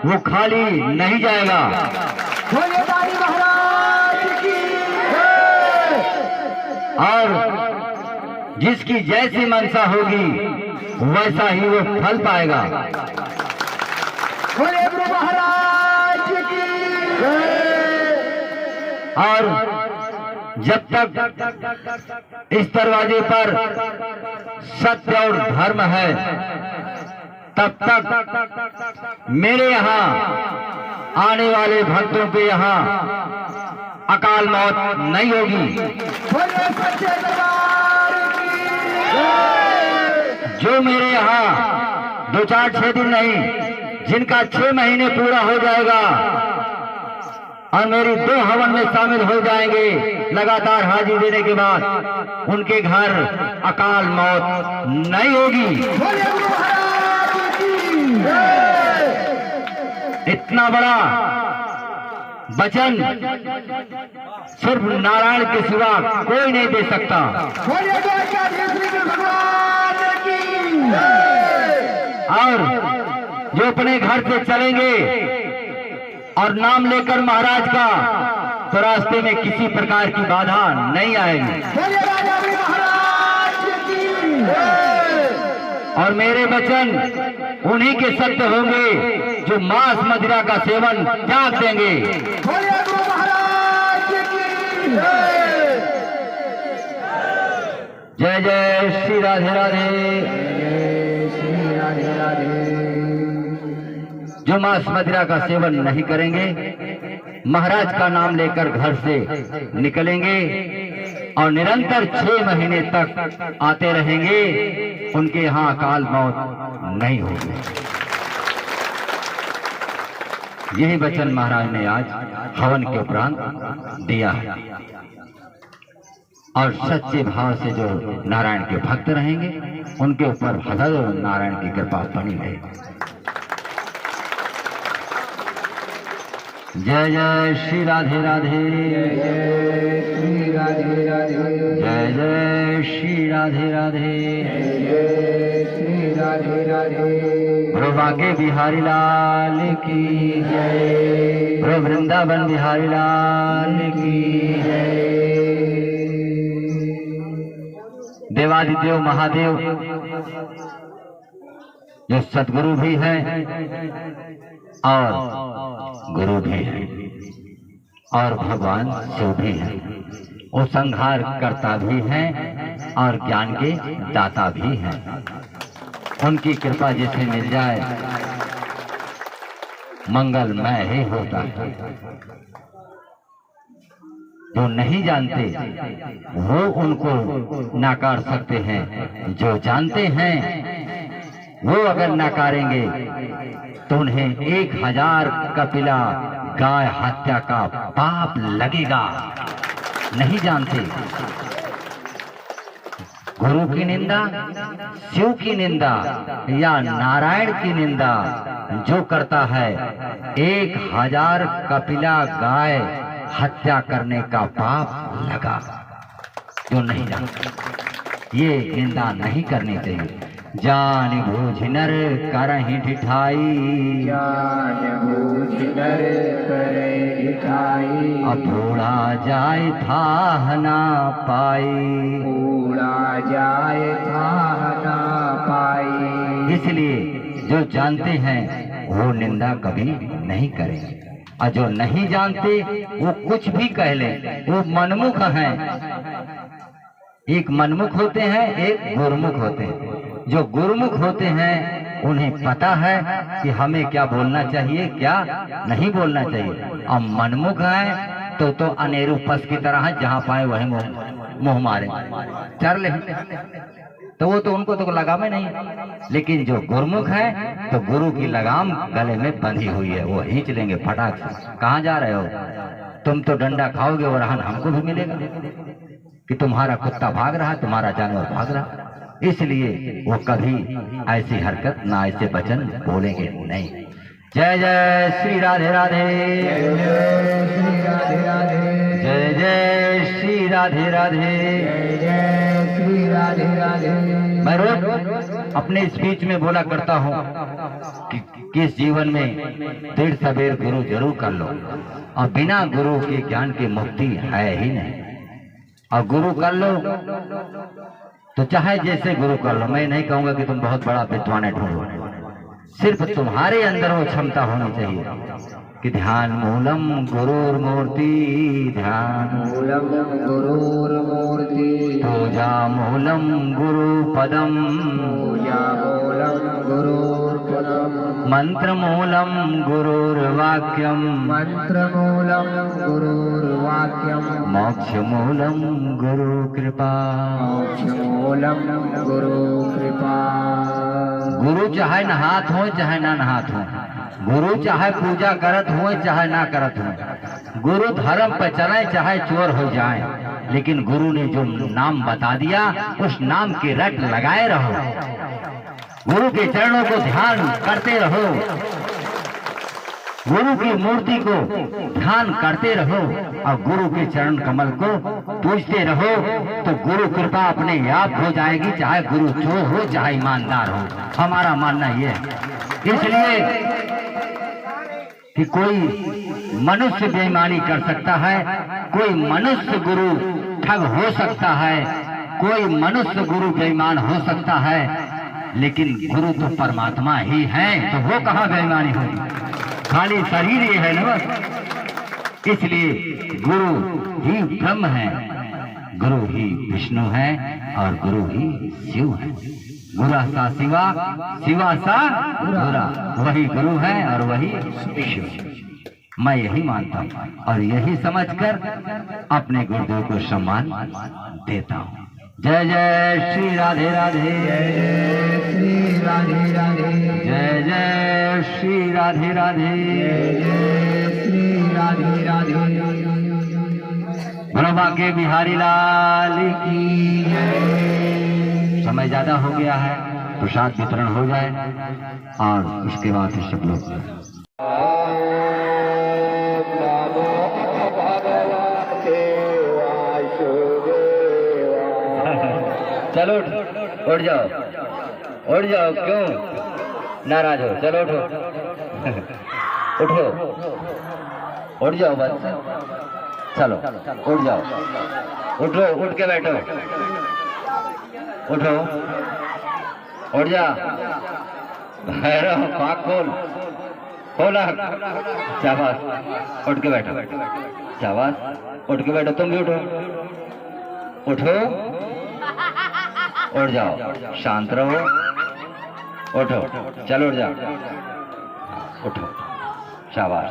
वो खाली नहीं जाएगा। और जिसकी जैसी मनसा होगी वैसा ही वो फल पाएगा। और जब तक इस दरवाजे पर सत्य और धर्म है तब तक मेरे यहाँ आने वाले भक्तों के यहाँ अकाल मौत नहीं होगी। जो मेरे यहाँ 2-4-6 दिन नहीं, जिनका 6 महीने पूरा हो जाएगा और मेरी 2 हवन में शामिल हो जाएंगे लगातार हाजिरी देने के बाद, उनके घर अकाल मौत नहीं होगी। इतना बड़ा वचन सिर्फ नारायण के सिवा कोई नहीं दे सकता। और जो अपने घर से चलेंगे और नाम लेकर महाराज का, तो रास्ते में किसी प्रकार की बाधा नहीं आएगी। और मेरे वचन उन्हीं के सत्य होंगे जो मांस मदिरा का सेवन त्याग देंगे। जय जय श्री राधे राधे। जो मांस मदिरा का सेवन नहीं करेंगे, महाराज का नाम लेकर घर से निकलेंगे और निरंतर 6 महीने तक आते रहेंगे, उनके यहाँ अकाल मौत नहीं होगी। यही वचन महाराज ने आज हवन के उपरांत दिया है। और सच्चे भाव से जो नारायण के भक्त रहेंगे उनके ऊपर हजारों नारायण की कृपा बनी रहेगी। जय जय श्री राधे राधे। जय श्री राधे राधे। जय जय श्री राधे राधे। जय श्री राधे राधे। प्रभु बांके बिहारी लाल की जय। प्रभु वृंदावन बिहारी लाल की जय। देवादिदेव महादेव जो सदगुरु भी हैं और गुरु भी हैं और भगवान शिव भी हैं, वो संहार करता भी हैं और ज्ञान के दाता भी हैं। उनकी कृपा जिसे मिल जाए मंगलमय ही होता है। जो नहीं जानते वो उनको नकार सकते हैं, जो जानते हैं वो अगर नकारेंगे तो उन्हें 1000 कपिला गाय हत्या का पाप लगेगा। नहीं जानते। गुरु की निंदा, शिव की निंदा या नारायण की निंदा जो करता है, 1000 कपिला गाय हत्या करने का पाप लगा। जो नहीं जानते ये निंदा नहीं करनी चाहिए। जान बूझ नर करहि ढिठाई, जान बूझ नर करहि ढिठाई, अब बूढ़ा जाए था ना पाई, बूढ़ा जाए था ना पाई। इसलिए जो जानते हैं वो निंदा कभी नहीं करेंगे, और जो नहीं जानते वो कुछ भी कह ले, वो मनमुख हैं। एक मनमुख होते हैं, एक गुरुमुख होते हैं। जो गुरुमुख होते हैं उन्हें पता है कि हमें क्या बोलना चाहिए, क्या नहीं बोलना चाहिए। और मनमुख है तो अनेरू पस की तरह है, जहाँ पाए वही मुंह मारे चर ले, तो वो तो उनको तो लगाम नहीं। लेकिन जो गुरुमुख है तो गुरु की लगाम गले में बंधी हुई है, वो खींच लेंगे फटाक से। कहाँ जा रहे हो? तुम तो डंडा खाओगे और रहन हमको भी मिलेगा कि तुम्हारा कुत्ता भाग रहा, तुम्हारा जानवर भाग रहा। इसलिए वो कभी ऐसी हरकत ना, ऐसे वचन बोलेंगे नहीं। जय जय श्री राधे राधे। जय जय श्री राधे राधे। जय जय श्री राधे राधे। जय जय श्री राधे राधे। मैं रोज अपने स्पीच में बोला करता हूँ कि इस जीवन में देर सबेर गुरु जरूर कर लो, और बिना गुरु के ज्ञान की मुक्ति है ही नहीं। और गुरु कर लो तो चाहे जैसे गुरु कर लो, मैं नहीं कहूंगा कि तुम बहुत बड़ा विद्वान ढूंढो, सिर्फ तुम्हारे अंदर वो क्षमता होनी चाहिए कि ध्यान मूलम गुरुर्मूर्ति, ध्यान मूलम गुरुर्मूर्ति, पूजा मूलम गुरु पदम, पूजा मूलम गुरुर्पदम, मंत्र मूलम गुरुर्वाक्यम, मंत्र मूलम गुरुर्वाक्यम, मोक्ष मूलम गुरु कृपा, मोक्ष मूलम गुरु कृपा। गुरु चाहे नहात हो चाहे ना नहात हो, गुरु चाहे पूजा करत हो चाहे ना करत हो, गुरु धर्म पर चले चाहे चोर हो जाए, लेकिन गुरु ने जो नाम बता दिया उस नाम की रट लगाए रहो, गुरु के चरणों को ध्यान करते रहो, गुरु की मूर्ति को ध्यान करते रहो और गुरु के चरण कमल को पूजते रहो, तो गुरु कृपा अपने आप हो जाएगी, चाहे गुरु चोर हो चाहे ईमानदार हो। हमारा मानना यह है। इसलिए कि कोई मनुष्य बेईमानी कर सकता है, कोई मनुष्य गुरु ठग हो सकता है, कोई मनुष्य गुरु बेईमान हो सकता है, लेकिन गुरु तो परमात्मा ही है, तो वो कहाँ बेईमानी होगी, खाली शरीर ही है ना। इसलिए गुरु ही ब्रह्म है, गुरु ही विष्णु है और गुरु ही शिव है। गुरा सा शिवा, शिवा सा गुरा, वही गुरु है और वही शिव। मैं यही मानता हूँ और यही समझकर अपने गुरुदेव को सम्मान देता हूँ। जय जय श्री राधे राधे, जय श्री राधे राधे, जय जय श्री राधे राधे, जय श्री राधे राधे। ब्रह्मा के बिहारी लाल की जय। समय ज्यादा हो गया है, प्रसाद वितरण हो जाए और उसके बाद फिर सब लोग चलो उठ जाओ, उठ जाओ, क्यों नाराज हो, चलो उठो उठो, उठ जाओ बस, चलो उठ जाओ, उठो, उठ के बैठो, उठो, उठ जा, भैरव पाक खोल, खोला, शाबाश, उठ के बैठो, शाबाश, उठ के बैठो, तुम भी उठो, उठो, उठ जाओ, शांत रहो, उठो, चलो उठ जाओ, उठो, शाबाश,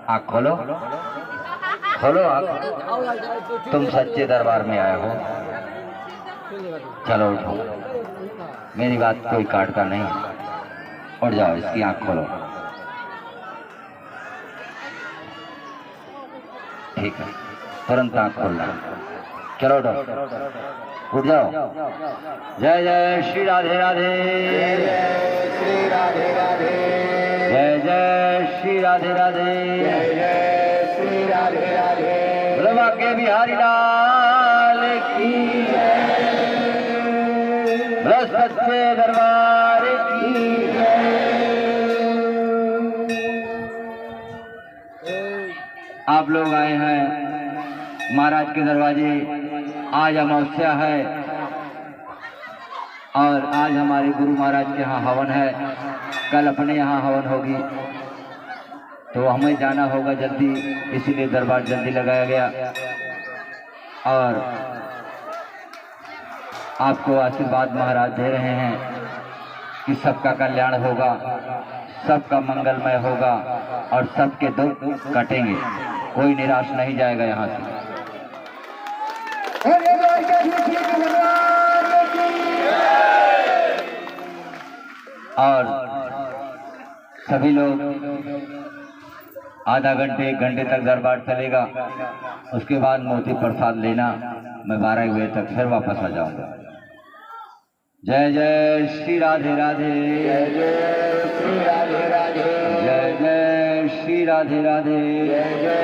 आँख खोलो, खोलो आँख, तुम सच्चे दरबार में आए हो, चलो उठो, मेरी बात कोई काटता नहीं, उठ जाओ, इसकी आँख खोलो, ठीक है, तुरंत आँख खोलना, चलो उठो, उठ जाओ। जय जय श्री राधे राधे, जय श्री राधे राधे, जय जय श्री राधे राधे, जय श्री राधे राधे। ब्रह्मा के बिहारी लाल की जय, बृहस्पति दरबार की जय। आप लोग आए हैं महाराज के दरवाजे, आज अमावस्या है और आज हमारे गुरु महाराज के यहाँ हवन है, कल अपने यहाँ हवन होगी, तो हमें जाना होगा जल्दी, इसीलिए दरबार जल्दी लगाया गया और आपको आशीर्वाद महाराज दे रहे हैं कि सबका कल्याण होगा, सबका मंगलमय होगा और सबके दुख कटेंगे, कोई निराश नहीं जाएगा यहाँ से। और सभी लोग आधा घंटे 1 घंटे तक दरबार चलेगा, उसके बाद मोती प्रसाद लेना, मैं 12 बजे तक फिर वापस आ जाऊंगा। जय जय श्री राधे राधे, जय जय श्री राधे राधे, जय जय श्री राधे राधे, जय जय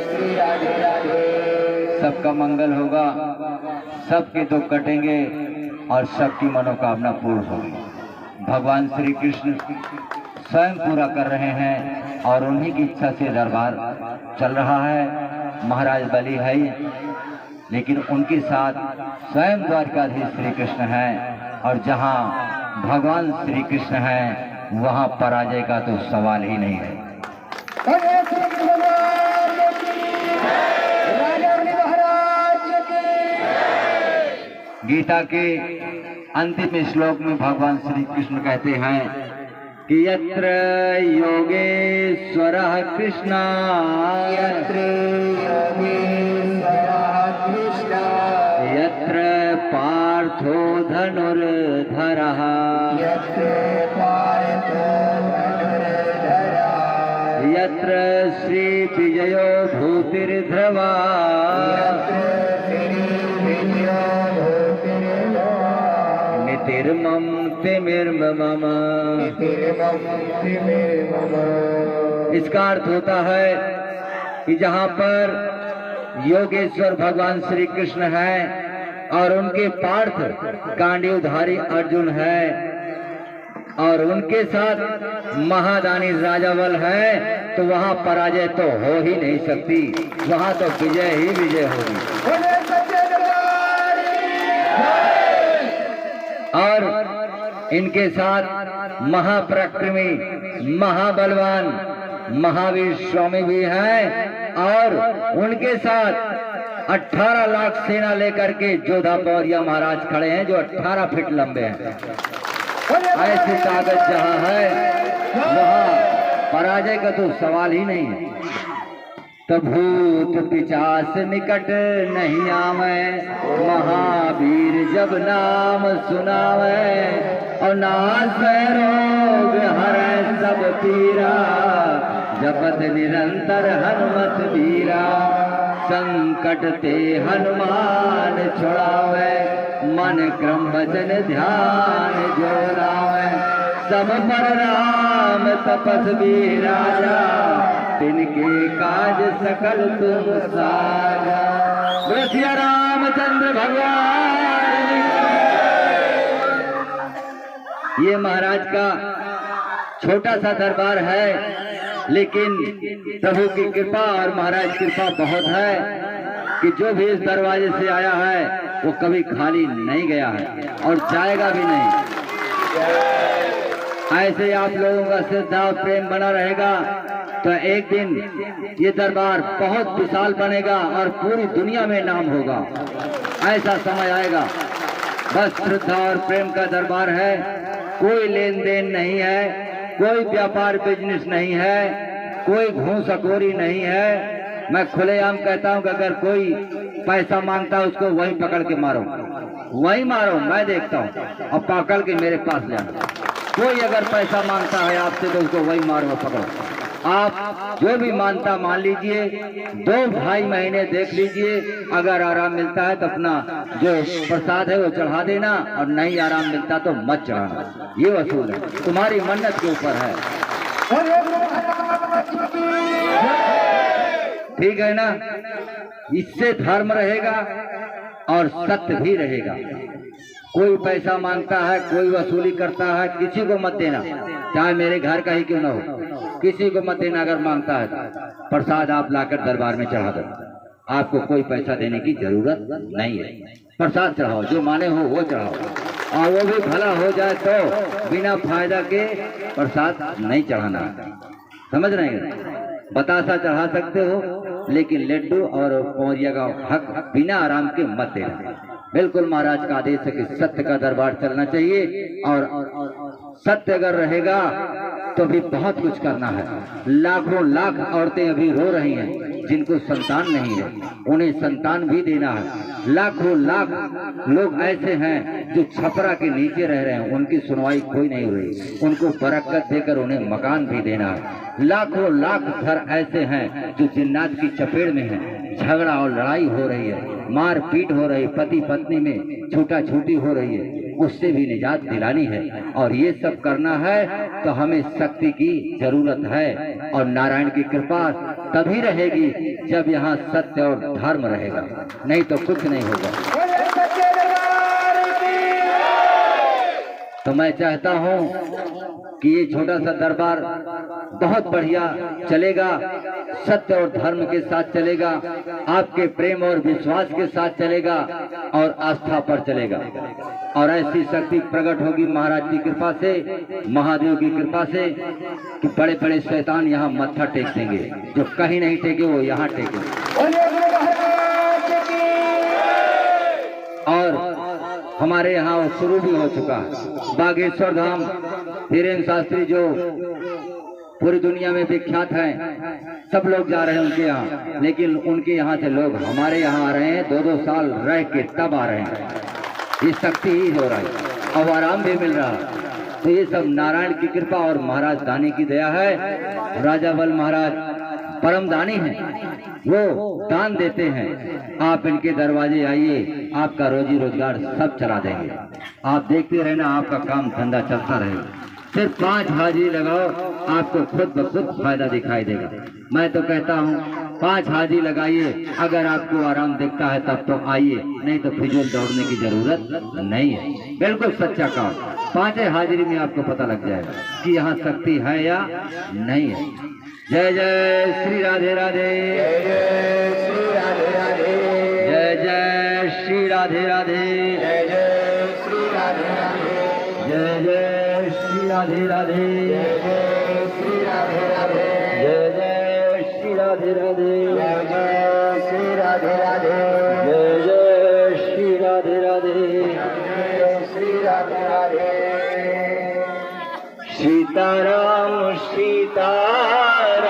श्री राधे राधे। सबका मंगल होगा, सबके दुख कटेंगे और सबकी मनोकामना पूर्ण होगी। भगवान श्री कृष्ण स्वयं पूरा कर रहे हैं और उन्हीं की इच्छा से दरबार चल रहा है। महाराज बलि है लेकिन उनके साथ स्वयं द्वारकाधीश श्री कृष्ण हैं और जहां भगवान श्री कृष्ण हैं वहां पराजय का तो सवाल ही नहीं है। गीता के अंतिम श्लोक में भगवान श्री कृष्ण कहते हैं कि यत्र योगेश्वरः कृष्ण यत्र पार्थो धनुर्धरः यत्र श्री विजयो भूतिर्ध्रुवा नितिर्मम तिमिर्मम। इसका अर्थ होता है कि जहाँ पर योगेश्वर भगवान श्री कृष्ण है और उनके पार्थ गांडीवधारी अर्जुन है और उनके साथ महादानी राजा बल है तो वहाँ पराजय तो हो ही नहीं सकती, वहाँ तो विजय ही विजय होगी। और इनके साथ महापराक्रमी महाबलवान महावीर स्वामी भी हैं और उनके साथ 18 लाख सेना लेकर के जोधा पौरिया महाराज खड़े हैं जो 18 फीट लंबे हैं। ऐसी ताकत जहां है वहां पराजय का तो सवाल ही नहीं है। तो भूत पिचास निकट नहीं आवे महावीर जब नाम सुनावे और नाश रोग हरै सब पीरा जपत निरंतर हनुमत वीरा संकट ते हनुमान छुड़ावे मन क्रम वचन ध्यान जोड़ावे सब पर राम तपस्वी राजा तिनके काज सकल तुम साजा। श्री रामचंद्र भगवान। ये महाराज का छोटा सा दरबार है लेकिन प्रभु की कृपा और महाराज की कृपा बहुत है कि जो भी इस दरवाजे से आया है वो कभी खाली नहीं गया है और जाएगा भी नहीं। ऐसे आप लोगों का श्रद्धा और प्रेम बना रहेगा तो एक दिन ये दरबार बहुत विशाल बनेगा और पूरी दुनिया में नाम होगा। ऐसा समय आएगा। बस श्रद्धा और प्रेम का दरबार है, कोई लेन देन नहीं है, कोई व्यापार बिजनेस नहीं है, कोई घूसखोरी नहीं है। मैं खुलेआम कहता हूं कि अगर कोई पैसा मांगता है उसको वहीं पकड़ के मारो, वहीं मारो, मैं देखता हूं और पकड़ के मेरे पास जाना। कोई अगर पैसा मांगता है आपसे तो उसको वहीं मारो, पकड़ो। आप जो भी मानता मान लीजिए, 2-2.5 महीने देख लीजिए, अगर आराम मिलता है तो अपना जो प्रसाद है वो चढ़ा देना और नहीं आराम मिलता तो मत चढ़ाना। ये वसूल है, तुम्हारी मन्नत के ऊपर है। ठीक है ना? इससे धर्म रहेगा और सत्य भी रहेगा। कोई पैसा मांगता है, कोई वसूली करता है, किसी को मत देना, चाहे मेरे घर का ही क्यों ना हो, किसी को मत देना। अगर मांगता है प्रसाद आप लाकर दरबार में चढ़ा दो, आपको कोई पैसा देने की जरूरत नहीं है। प्रसाद चढ़ाओ, जो माने हो वो चढ़ाओ और वो भी भला हो जाए तो बिना फायदा के प्रसाद नहीं चढ़ाना। समझ रहे हैं? बतासा चढ़ा सकते हो लेकिन लड्डू और पौरिया का हक बिना आराम के मत देना। बिल्कुल महाराज का आदेश है कि सत्य का दरबार चलना चाहिए और सत्य अगर रहेगा तो भी बहुत कुछ करना है। लाखों लाख औरतें अभी रो रही हैं जिनको संतान नहीं है, उन्हें संतान भी देना है। लाखों लाख लोग ऐसे हैं जो छपरा के नीचे रह रहे हैं, उनकी सुनवाई कोई नहीं हो रही, उनको बरकत देकर उन्हें मकान भी देना है। लाखों लाख घर ऐसे हैं जो जिन्नात की चपेट में हैं, झगड़ा और लड़ाई हो रही है, मारपीट हो रही, पति पत्नी में छूटा छूटी हो रही है, उससे भी निजात दिलानी है। और ये सब करना है तो हमें शक्ति की जरूरत है और नारायण की कृपा तभी रहेगी जब यहाँ सत्य और धर्म रहेगा, नहीं तो कुछ नहीं होगा। तो मैं चाहता हूँ कि ये छोटा सा दरबार बहुत बढ़िया चलेगा, सत्य और धर्म के साथ चलेगा, आपके प्रेम और विश्वास के साथ चलेगा और आस्था पर चलेगा। और ऐसी शक्ति प्रकट होगी महाराज की कृपा से, महादेव की कृपा से, कि बड़े बड़े शैतान यहाँ मत्था टेक देंगे, जो कहीं नहीं टेके वो यहाँ टेके। और हमारे यहाँ वो शुरू भी हो चुका है। बागेश्वर धाम धीरेन्द्र शास्त्री जो पूरी दुनिया में विख्यात हैं, सब लोग जा रहे हैं उनके यहाँ, लेकिन उनके यहाँ से लोग हमारे यहाँ आ रहे हैं, 2-2 साल रह के तब आ रहे हैं। ये शक्ति ही हो रहा है और आराम भी मिल रहा है। तो ये सब नारायण की कृपा और महाराज दानी की दया है। राजा बल महाराज परम दानी हैं, वो दान देते हैं। आप इनके दरवाजे आइए, आपका रोजी रोजगार सब चला देंगे। आप देखते रहना, आपका काम धंधा चलता रहेगा। सिर्फ 5 हाजिरी लगाओ, आपको खुद ब खुद फायदा दिखाई देगा। मैं तो कहता हूँ 5 हाजिरी लगाइए, अगर आपको आराम दिखता है तब तो आइए, नहीं तो फिजूल दौड़ने की जरूरत नहीं है। बिल्कुल सच्चा काम, 5 हाजिरी में आपको पता लग जाएगा कि यहाँ शक्ति है या नहीं है। जय जय श्री राधे राधे, जय जय श्री राधे राधे, जय जय श्री राधे राधे, जय जय श्री राधे राधे, जय जय श्री राधे राधे, जय जय श्री राधे राधे, जय जय श्री राधे राधे, जय जय श्री राधे राधे, जय जय श्री राधे राधे, जय श्री राधे राधे। सीताराम सीताराम,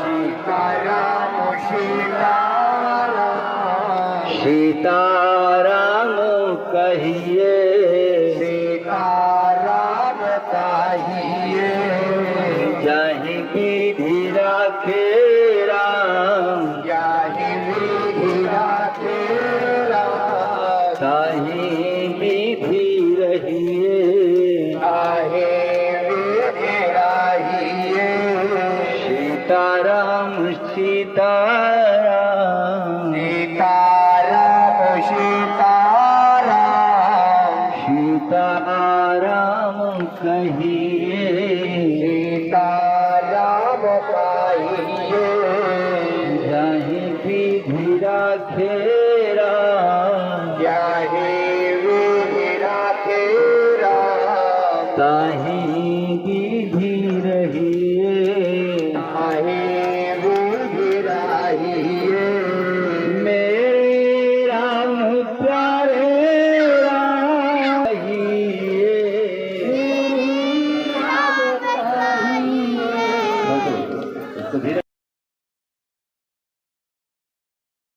सीताराम सीताराम, सीताराम कहिए, सीताराम कहिए, जहीं विधि राखे राम, जाहि विधि राखे राम, ताहीं विधि रहिए। ताहि विधि राहिए। सीताराम सीताराम, सीताराम सीताराम, सीताराम कहिए, सीताराम कहिए, जहीं विधि राखे राम, जाहि विधि राखे राम, ताहीं विधि रहिए। ताहि विधि राहिए। मेरे राम प्यारे राम कहिए। राम कहिए। तो धीरे